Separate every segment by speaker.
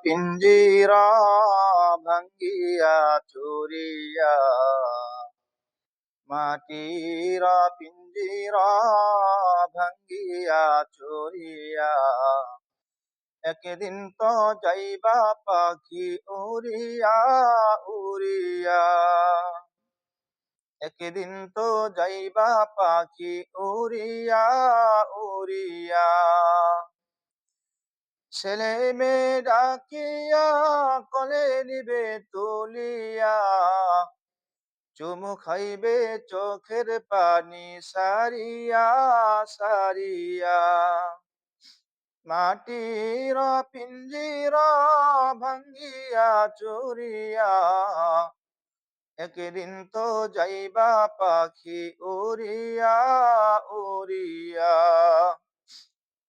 Speaker 1: পিঞ্জিরা ভাঙ্গিয়া চুরিয়া মাটির পিঞ্জিরা ভাঙ্গিয়া চুরিয়া একদিন তো যাইবা পাখি উড়িয়া উড়িয়া একদিন তো যাইবা পাখি উড়িয়া উড়িয়া ছেলে মেয়ে ডাকিয়া কলে নিবে তুলিয়া চুমু খাইবে চোখের পানি সারিয়া সারিয়া মাটির পিঞ্জিরা ভাঙ্গিয়া চুরিয়া একদিন তো যাইবা পাখি উড়িয়া উড়িয়া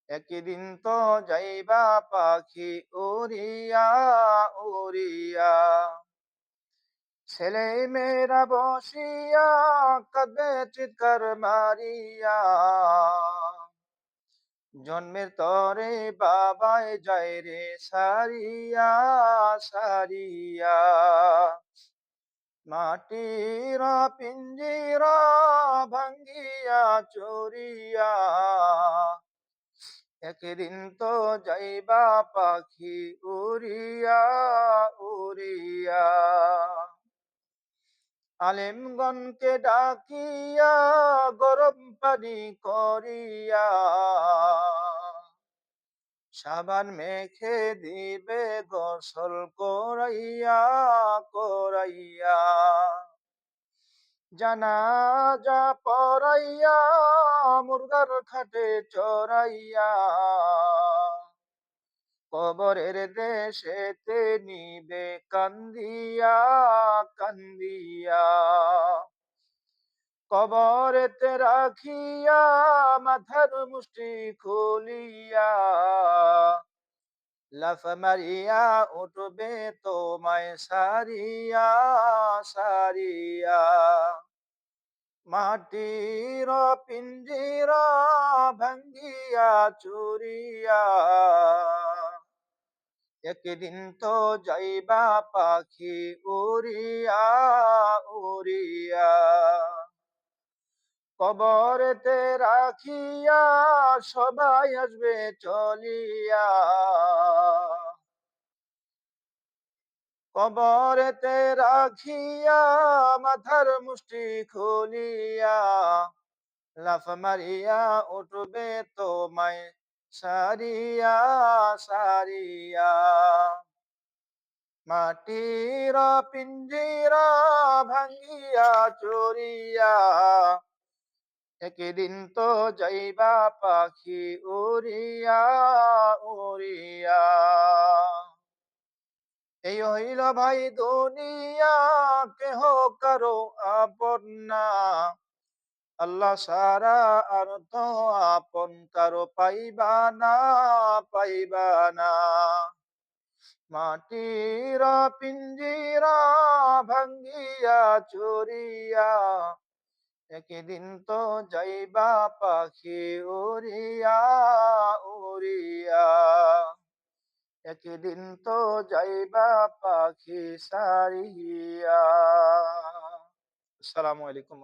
Speaker 1: একদিন তো যাইবা পাখি উড়িয়া উড়িয়া ছেলে মেয়েরা বসিয়া কাঁদবে চিৎকার মারিয়া জন্মের তরে বাবায় যায় রে সারিয়া সারিয়া মাটির পিঞ্জিরা ভাঙ্গিয়া চুরিয়া একদিন তো যাইবা পাখি উড়িয়া উড়িয়া আলেমগণকে ডাকিয়া গরম পানি করিয়া সাবান মেখে দিবে গোসল করাইয়া করাইয়া জানাজা পড়াইয়া মুর্গার খাটে চড়াইয়া কবরের দেশেতে নিবে কান্দিয়া কান্দিয়া কবরেতে রাখিয়া মাথার মুষ্টি খুলিয়া লাফ মারিয়া উঠবে তোমায় সারিয়া সারিয়া মাটির পিঞ্জিরা ভাঙ্গিয়া চুরিয়া একদিন তো যাইবা পাখি উড়িয়া উড়িয়া কবরেতে রাখিয়া সবাই আসবে চলিয়া কবরেতে রাখিয়া মাথার মুষ্টি খুলিয়া লাফ মারিয়া উঠবে তোমায় সারিয়া সারিয়া মাটির পিঞ্জিরা ভাঙ্গিয়া চুরিয়া একদিন তো যাইবা পাখি উড়িয়া উড়িয়া এই হইল ভাই দুনিয়া কেহ কারো আপন না আল্লাহ সারা আর তো আপন কারো পাইবা না পাইবা না মাটির পিঞ্জিরা ভাঙ্গিয়া চুরিয়া একদিন তো যাইবা পাখি উড়িয়া উড়িয়া একদিন তো যাইবা পাখি সারিয়া। আসসালামু আলাইকুম।